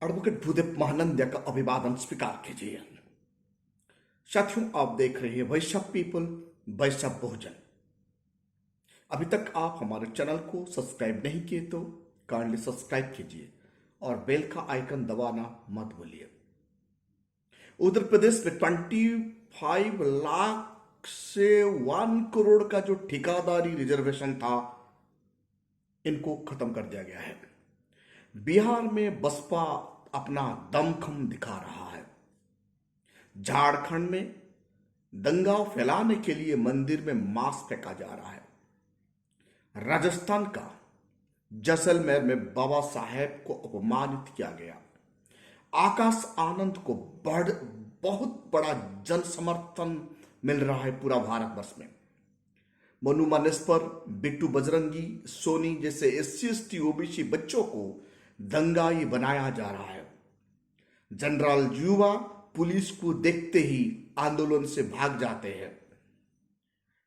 Advocate Bhudev महानंद्या का अभिवादन स्वीकार कीजिए। साथियों, आप देख रहे हैं वैश्य पीपल, वैश्य बहुजन। अभी तक आप हमारे चैनल को सब्सक्राइब नहीं किए तो काइंडली सब्सक्राइब कीजिए और बेल का आइकन दबाना मत भूलिए। उत्तर प्रदेश में 25 लाख से 1 करोड़ का जो ठेकेदारी रिजर्वेशन था, इनको खत्म कर दिया गया है। बिहार में बसपा अपना दमखम दिखा रहा है। झारखंड में दंगा फैलाने के लिए मंदिर में मांस फेंका जा रहा है। राजस्थान का जैसलमेर में बाबा साहेब को अपमानित किया गया। आकाश आनंद को बहुत बड़ा जन समर्थन मिल रहा है पूरा भारतवर्ष में। मनु मानेसर, बिट्टू बजरंगी, सोनी जैसे SC ST OBC बच्चों को दंगाई बनाया जा रहा है। जनरल युवा पुलिस को देखते ही आंदोलन से भाग जाते हैं।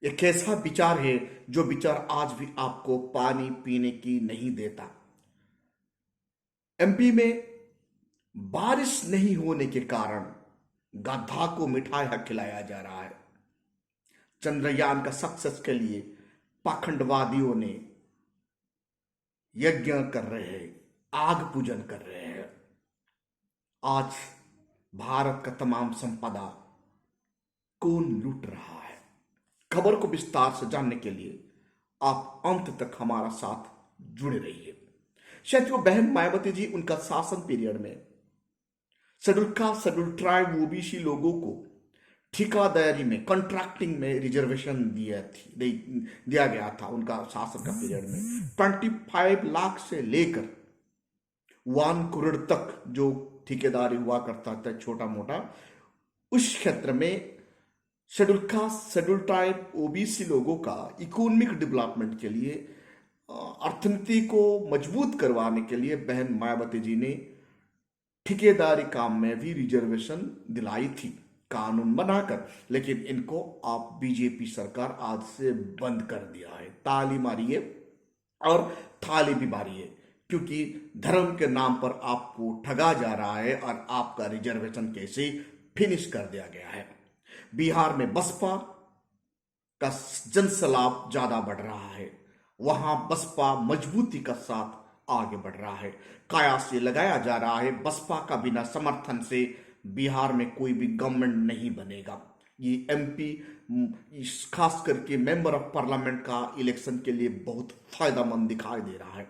यह कैसा विचार है जो विचार आज भी आपको पानी पीने की नहीं देता। MP में बारिश नहीं होने के कारण गधा को मिठाई खिलाया जा रहा है। चंद्रयान का सक्सेस के लिए पाखंडवादियों ने यज्ञ कर रहे हैं, आग पूजन कर रहे हैं। आज भारत का तमाम संपदा कौन लूट रहा है? खबर को विस्तार से जानने के लिए आप अंत तक हमारा साथ जुड़े रहिए। साथियों, बहन मायावती जी उनका शासन पीरियड में schedule caste, schedule tribe, OBC लोगों को ठेकेदारी में, कॉन्ट्रैक्टिंग में रिजर्वेशन दिया गया था। उनका शासन का पीरियड में 25 लाख से लेकर 1 करोड़ तक जो ठेकेदारी हुआ करता था, छोटा मोटा, उस क्षेत्र में schedule caste, schedule tribe, OBC लोगों का इकोनॉमिक डेवलपमेंट के लिए, अर्थनीति को मजबूत करवाने के लिए बहन मायावती जी ने ठेकेदारी काम में भी रिजर्वेशन दिलाई थी, कानून बनाकर। लेकिन इनको आप BJP सरकार आज से बंद कर दिया है। ताली मारिए और थाली भी मारिए, क्योंकि धर्म के नाम पर आपको ठगा जा रहा है और आपका रिजर्वेशन कैसे फिनिश कर दिया गया है। बिहार में बसपा का जनसलाब ज्यादा बढ़ रहा है। वहां बसपा मजबूती का साथ आगे बढ़ रहा है। काया से लगाया जा रहा है, बसपा का बिना समर्थन से बिहार में कोई भी गवर्नमेंट नहीं बनेगा। ये MP खास करके मेंबर ऑफ पार्लियामेंट का इलेक्शन के लिए बहुत फायदेमंद दिखाई दे रहा है।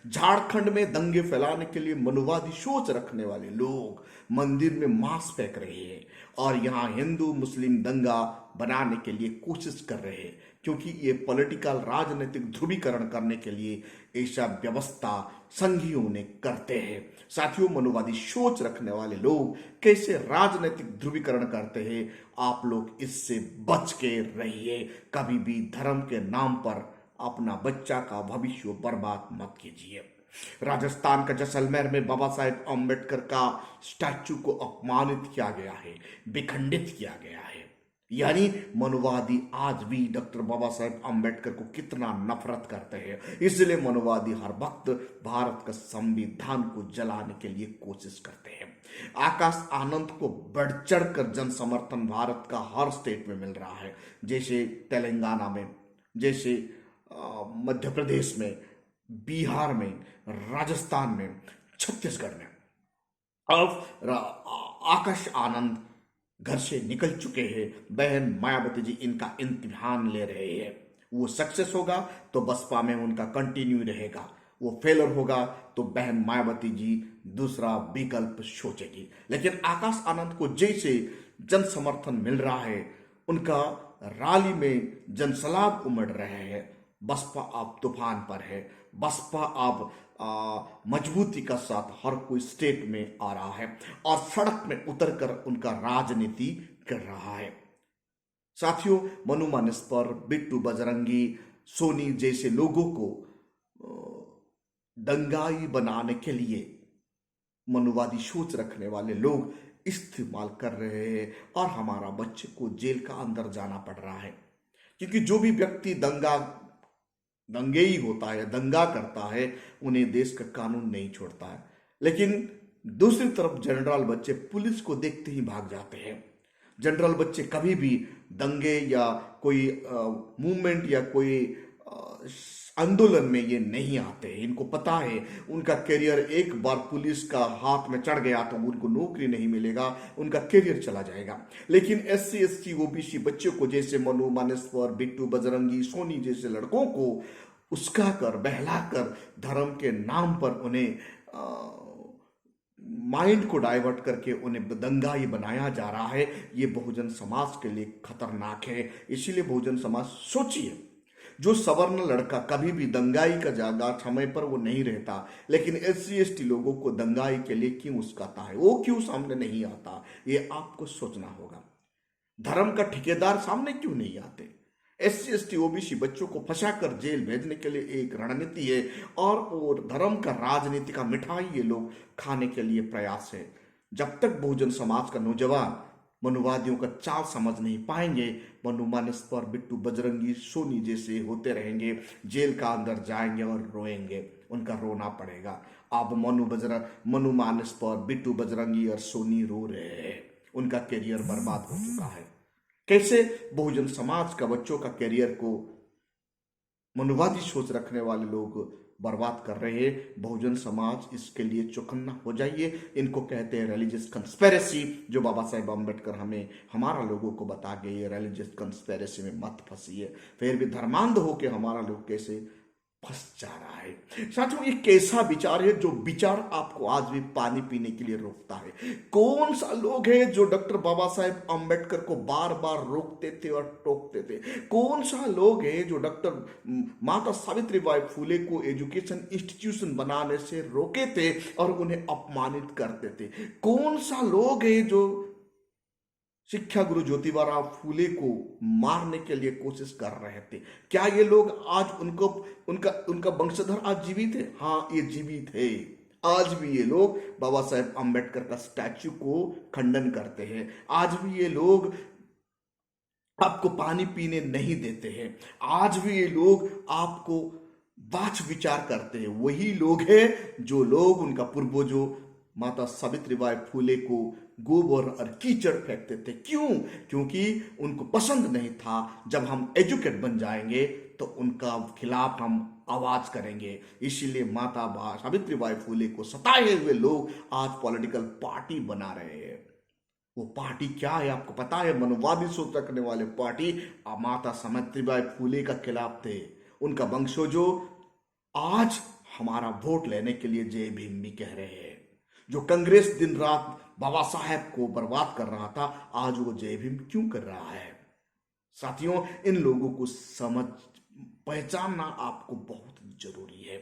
झारखंड में दंगे फैलाने के लिए मनुवादी सोच रखने वाले लोग मंदिर में मांस फेंक रहे हैं और यहाँ हिंदू मुस्लिम दंगा बनाने के लिए कोशिश कर रहे हैं, क्योंकि ये पॉलिटिकल राजनीतिक ध्रुवीकरण करने के लिए ऐसा व्यवस्था संघियों ने करते हैं। साथियों, मनुवादी सोच रखने वाले लोग कैसे राजनीतिक ध्रुवीकरण करते हैं, आप लोग इससे बच के रहिए। कभी भी धर्म के नाम पर अपना बच्चा का भविष्य बर्बाद मत कीजिए। राजस्थान का जैसलमेर में बाबा साहेब अम्बेडकर का स्टैचू को अपमानित किया गया है, विखंडित किया गया है। यानी मनुवादी आज भी डॉक्टर बाबा साहेब अम्बेडकर को कितना नफरत करते हैं। इसलिए मनुवादी हर वक्त भारत का संविधान को जलाने के लिए कोशिश करते हैं। आकाश आनंद को बढ़ चढ़कर जन समर्थन भारत का हर स्टेट में मिल रहा है, जैसे तेलंगाना में, जैसे मध्य प्रदेश में, बिहार में, राजस्थान में, छत्तीसगढ़ में। अब आकाश आनंद घर से निकल चुके हैं। बहन मायावती जी इनका इम्तिहान ले रहे हैं। वो सक्सेस होगा तो बसपा में उनका कंटिन्यू रहेगा, वो फेलर होगा तो बहन मायावती जी दूसरा विकल्प सोचेगी। लेकिन आकाश आनंद को जैसे जन समर्थन मिल रहा है, उनका रैली में जनसलाब उमड़ रहे हैं। बसपा अब तूफान पर है। बसपा अब मजबूती का साथ हर कोई स्टेट में आ रहा है और सड़क में उतरकर उनका राजनीति कर रहा है। साथियों, मनु मानेसर, बिट्टू बजरंगी, सोनी जैसे लोगों को दंगाई बनाने के लिए मनुवादी सोच रखने वाले लोग इस्तेमाल कर रहे हैं और हमारा बच्चे को जेल का अंदर जाना पड़ रहा है। क्योंकि जो भी व्यक्ति दंगेई होता है, दंगा करता है, उन्हें देश का कानून नहीं छोड़ता है। लेकिन दूसरी तरफ जनरल बच्चे पुलिस को देखते ही भाग जाते हैं। जनरल बच्चे कभी भी दंगे या कोई मूवमेंट या कोई आंदोलन में ये नहीं आते। इनको पता है उनका करियर एक बार पुलिस का हाथ में चढ़ गया तो उनको नौकरी नहीं मिलेगा, उनका करियर चला जाएगा। लेकिन SC ST OBC बच्चों को, जैसे मनु मानेश्वर, बिट्टू, बजरंगी, सोनी जैसे लड़कों को उस्का कर, बहला कर, धर्म के नाम पर उन्हें माइंड को डाइवर्ट करके उन्हें दंगाई बनाया जा रहा है। ये बहुजन समाज के लिए खतरनाक है। इसीलिए बहुजन समाज सोचिए, जो सवर्ण लड़का कभी भी दंगाई का ज्यादा समय पर वो नहीं रहता, लेकिन SC ST लोगों को दंगाई के लिए क्यों उस्काता है, वो क्यों सामने नहीं आता, ये आपको सोचना होगा। धर्म का ठेकेदार सामने क्यों नहीं आते? SC ST OBC बच्चों को फंसाकर जेल भेजने के लिए एक रणनीति है, और धर्म का राजनीति का मिठाई ये लोग खाने के लिए प्रयास है। जब तक बहुजन समाज का नौजवान मनुवादियों का चाल समझ नहीं पाएंगे, मनु मानेश्वर, बिट्टू, बजरंगी, सोनी जैसे होते रहेंगे, जेल का अंदर जाएंगे और रोएंगे, उनका रोना पड़ेगा। अब मनु मानेश्वर, बिट्टू, बजरंगी और सोनी रो रहे हैं, उनका करियर बर्बाद हो चुका है। कैसे बहुजन समाज का बच्चों का करियर को मनुवादी सोच रखने वाले लोग बर्बाद कर रहे हैं। बहुजन समाज इसके लिए चौकन्ना हो जाइए। इनको कहते हैं रिलीजियस कंस्पिरेसी, जो बाबा साहेब अम्बेडकर हमें हमारा लोगों को बता गए। ये रिलीजियस कंस्पिरेसी में मत फंसिए। फिर भी धर्मांध होके हमारा लोग कैसे फंस जा रहा है। साथियों, ये कैसा विचार है जो विचार आपको आज भी पानी पीने के लिए रोकता है? कौन सा लोग है जो डॉक्टर बाबा साहेब अम्बेडकर को बार बार रोकते थे और टोकते थे? कौन सा लोग है जो डॉक्टर माता सावित्रीबाई फुले को एजुकेशन इंस्टीट्यूशन बनाने से रोके थे और उन्हें अपमानित करते थे? कौन सा लोग है जो शिक्षा गुरु ज्योतिबा फूले को मारने के लिए कोशिश कर रहे थे? क्या ये लोग आज उनका वंशधर आज जीवित है? हाँ, ये जीवित है। आज भी ये लोग बाबा साहेब अम्बेडकर का स्टैच्यू को खंडन करते हैं। आज भी ये लोग आपको पानी पीने नहीं देते हैं। आज भी ये लोग आपको बाछ विचार करते हैं। वही लोग हैं जो लोग उनका पूर्वजों माता सावित्रीबाई फुले को गोबर और कीचड़ फेंकते थे। क्यों? क्योंकि उनको पसंद नहीं था जब हम एजुकेट बन जाएंगे तो उनका खिलाफ हम आवाज करेंगे। इसीलिए माता सावित्रीबाई फुले को सताए हुए लोग आज पॉलिटिकल पार्टी बना रहे हैं। वो पार्टी क्या है आपको पता है? मनुवादी सोच रखने वाले पार्टी माता सावित्रीबाई फुले का खिलाफ थे। उनका वंशजों आज हमारा वोट लेने के लिए जय भीम भी कह रहे हैं। जो कांग्रेस दिन रात बाबा साहेब को बर्बाद कर रहा था, आज वो जय भीम क्यों कर रहा है? साथियों, इन लोगों को पहचानना आपको बहुत जरूरी है।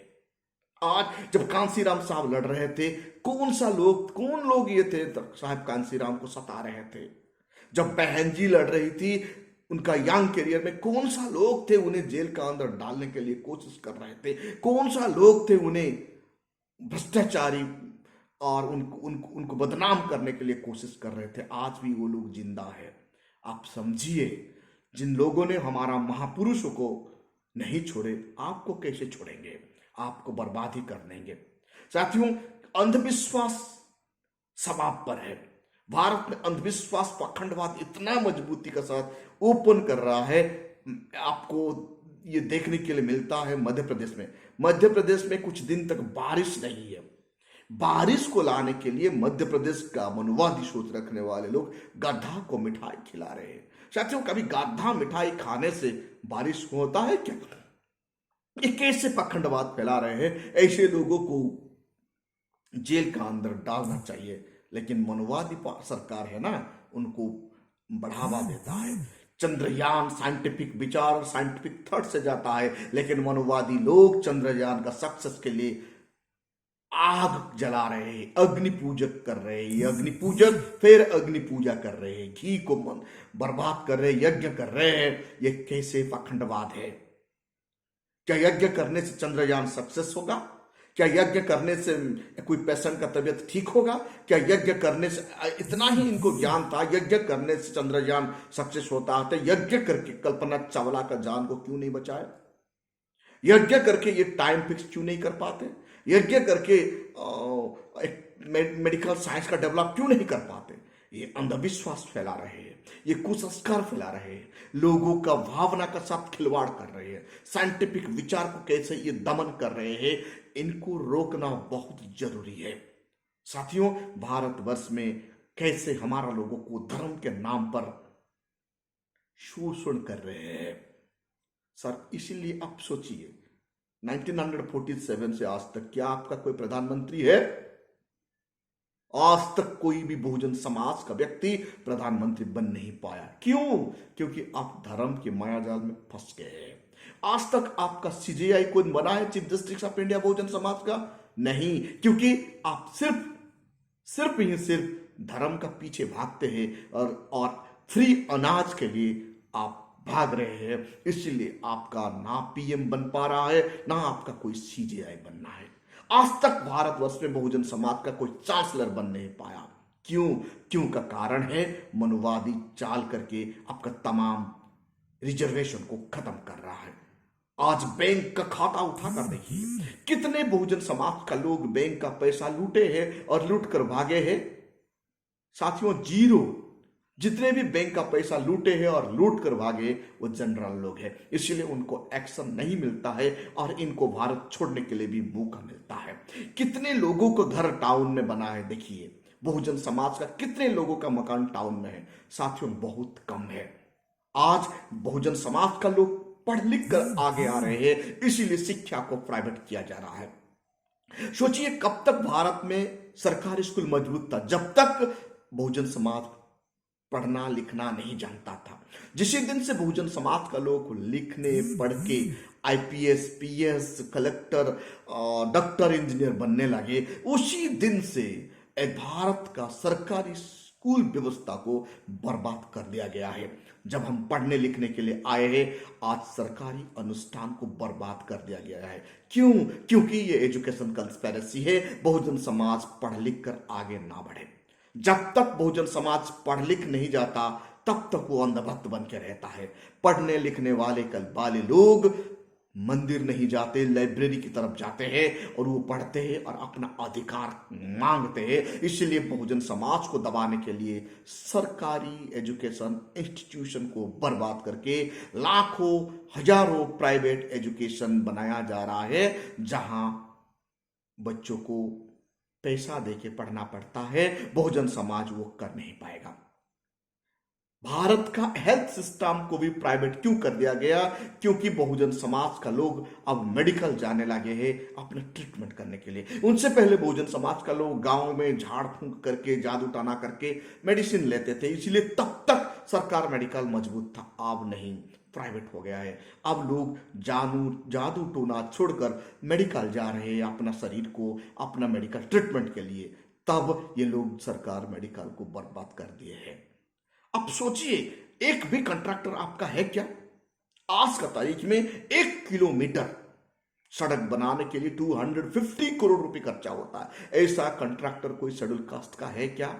आज जब कांसीराम साहब लड़ रहे थे, कौन लोग ये थे साहब कांसीराम को सता रहे थे? जब बहन जी लड़ रही थी उनका यंग करियर में, कौन सा लोग थे उन्हें जेल का अंदर डालने के लिए कोशिश कर रहे थे? कौन सा लोग थे उन्हें भ्रष्टाचारी और उनको बदनाम करने के लिए कोशिश कर रहे थे? आज भी वो लोग जिंदा है। आप समझिए, जिन लोगों ने हमारा महापुरुषों को नहीं छोड़े, आपको कैसे छोड़ेंगे? आपको बर्बाद ही कर देंगे। साथियों, अंधविश्वास सवाब पर है। भारत में अंधविश्वास पाखंडवाद इतना मजबूती के साथ ओपन कर रहा है। आपको ये देखने के लिए मिलता है मध्य प्रदेश में कुछ दिन तक बारिश नहीं है। बारिश को लाने के लिए मध्य प्रदेश का मनुवादी सोच रखने वाले लोग गधा को मिठाई खिला रहे हैं। साथियों, कभी गधा मिठाई खाने से बारिश होता है क्या? ये कैसे पखंडवाद फैला रहे हैं? ऐसे लोगों को जेल का अंदर डालना चाहिए। लेकिन मनुवादी सरकार है ना, उनको बढ़ावा देता है। चंद्रयान साइंटिफिक विचार, साइंटिफिक थॉट से जाता है, लेकिन मनुवादी लोग चंद्रयान का सक्सेस के लिए आग जला रहे हैं, अग्नि पूजक कर रहे हैं। अग्नि पूजक फिर अग्नि पूजा कर रहे हैं, घी को बर्बाद कर रहे हैं, यज्ञ कर रहे हैं। ये कैसे पाखंडवाद है? क्या यज्ञ करने से चंद्रयान सक्सेस होगा? क्या यज्ञ करने से कोई पेशेंट का तबीयत ठीक होगा? क्या यज्ञ करने से, इतना ही इनको ज्ञान था, यज्ञ करने से चंद्रयान सक्सेस होता है? तो यज्ञ करके कल्पना चावला का जान को क्यों नहीं बचाया? यज्ञ करके ये टाइम फिक्स क्यों नहीं कर पाते? यज्ञ करके मेडिकल साइंस का डेवलप क्यों नहीं कर पाते? ये अंधविश्वास फैला रहे हैं, ये कुसंस्कार फैला रहे हैं, लोगों का भावना का साथ खिलवाड़ कर रहे हैं, साइंटिफिक विचार को कैसे ये दमन कर रहे हैं, इनको रोकना बहुत जरूरी है। साथियों, भारतवर्ष में कैसे हमारा लोगों को धर्म के नाम पर शोषण कर रहे हैं सर। इसीलिए आप सोचिए, 1947 से आज तक क्या आपका कोई प्रधानमंत्री है? आज तक कोई भी बहुजन समाज का व्यक्ति प्रधानमंत्री बन नहीं पाया। क्यों? क्योंकि आप धर्म के मायाजाल में फंस गए हैं। आज तक आपका सीजेआई कौन बना है? Chief justice of India Bahujan Samaj का? नहीं, क्योंकि आप सिर्फ धर्म का पीछे भागते हैं और फ्री अनाज के लिए आप भाग रहे हैं। इसलिए आपका ना पीएम बन पा रहा है, ना आपका कोई सीजेआई बनना है। आज तक भारतवर्ष में बहुजन समाज का कोई चांसलर बन नहीं पाया। क्यों का कारण है मनुवादी चाल करके आपका तमाम रिजर्वेशन को खत्म कर रहा है। आज बैंक का खाता उठाकर देखिए, कितने बहुजन समाज का लोग बैंक का पैसा लूटे हैं और लूट कर भागे हैं। साथियों, जीरो। जितने भी बैंक का पैसा लूटे हैं और लूट कर भागे वो जनरल लोग हैं। इसलिए उनको एक्शन नहीं मिलता है और इनको भारत छोड़ने के लिए भी मौका मिलता है। कितने लोगों को घर टाउन में बना है देखिए, बहुजन समाज का कितने लोगों का मकान टाउन में है? साथियों, बहुत कम है। आज बहुजन समाज का लोग पढ़ लिख कर आगे आ रहे हैं, इसीलिए शिक्षा को प्राइवेट किया जा रहा है। सोचिए, कब तक भारत में सरकारी स्कूल मजबूत था? जब तक बहुजन समाज पढ़ना लिखना नहीं जानता था। जिस दिन से बहुजन समाज का लोग लिखने पढ़ के IPS, PS, collector, doctor, engineer बनने लगे, उसी दिन से भारत का सरकारी स्कूल व्यवस्था को बर्बाद कर दिया गया है। जब हम पढ़ने लिखने के लिए आए हैं, आज सरकारी अनुष्ठान को बर्बाद कर दिया गया है। क्यों? क्योंकि ये एजुकेशन कंस्पिरेसी है। बहुजन समाज पढ़ लिख कर आगे ना बढ़े। जब तक बहुजन समाज पढ़ लिख नहीं जाता, तब तक वो अंधभक्त बन के रहता है। पढ़ने लिखने वाले लोग मंदिर नहीं जाते, लाइब्रेरी की तरफ जाते हैं और वो पढ़ते हैं और अपना अधिकार मांगते हैं। इसलिए बहुजन समाज को दबाने के लिए सरकारी एजुकेशन इंस्टीट्यूशन को बर्बाद करके लाखों हजारों प्राइवेट एजुकेशन बनाया जा रहा है, जहां बच्चों को पैसा देके पढ़ना पड़ता है। बहुजन समाज वो कर नहीं पाएगा। भारत का हेल्थ सिस्टम को भी प्राइवेट क्यों कर दिया गया? क्योंकि बहुजन समाज का लोग अब मेडिकल जाने लगे हैं अपने ट्रीटमेंट करने के लिए। उनसे पहले बहुजन समाज का लोग गांव में झाड़ फूंक करके, जादू टोना करके मेडिसिन लेते थे, इसलिए तब तक सरकार मेडिकल मजबूत था। अब नहीं, प्राइवेट हो गया है। अब लोग जादू टोना छोड़कर मेडिकल जा रहे हैं अपना शरीर को, अपना मेडिकल ट्रीटमेंट के लिए। तब ये लोग सरकार मेडिकल को बर्बाद कर दिए हैं। अब सोचिए, एक भी कॉन्ट्रैक्टर आपका है क्या? आज का तारीख में 1 किलोमीटर सड़क बनाने के लिए 250 करोड़ रुपए खर्चा होता है। ऐसा कॉन्ट्रैक्टर कोई शेड्यूल कास्ट का है क्या?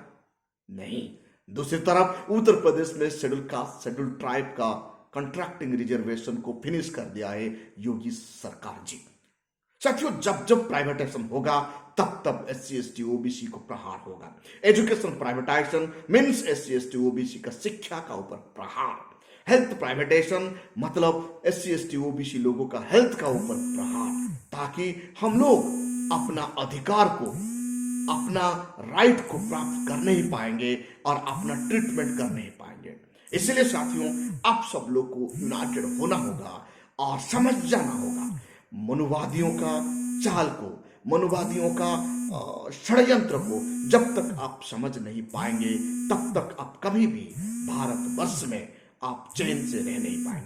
नहीं। दूसरी तरफ उत्तर प्रदेश में शेड्यूल कास्ट, शेड्यूल ट्राइब का कॉन्ट्रैक्टिंग रिजर्वेशन को फिनिश कर दिया है योगी सरकार जी। साथियों, जब प्राइवेटाइजेशन होगा, तब SC ST OBC को प्रहार होगा। Education privatisation means SC ST OBC का शिक्षा का ऊपर प्रहार। हेल्थ प्राइवेटाइजेशन मतलब SC ST OBC लोगों का हेल्थ का ऊपर प्रहार, ताकि हम लोग अपना अधिकार को, अपना राइट को प्राप्त कर नहीं पाएंगे और अपना ट्रीटमेंट कर नहीं पाएंगे। इसलिए साथियों, आप सब लोग को यूनाइटेड होना होगा और समझ जाना होगा मनुवादियों का चाल को, मनुवादियों का षड्यंत्र को। जब तक आप समझ नहीं पाएंगे, तब तक आप कभी भी भारतवर्ष में आप चैन से रह नहीं पाएंगे।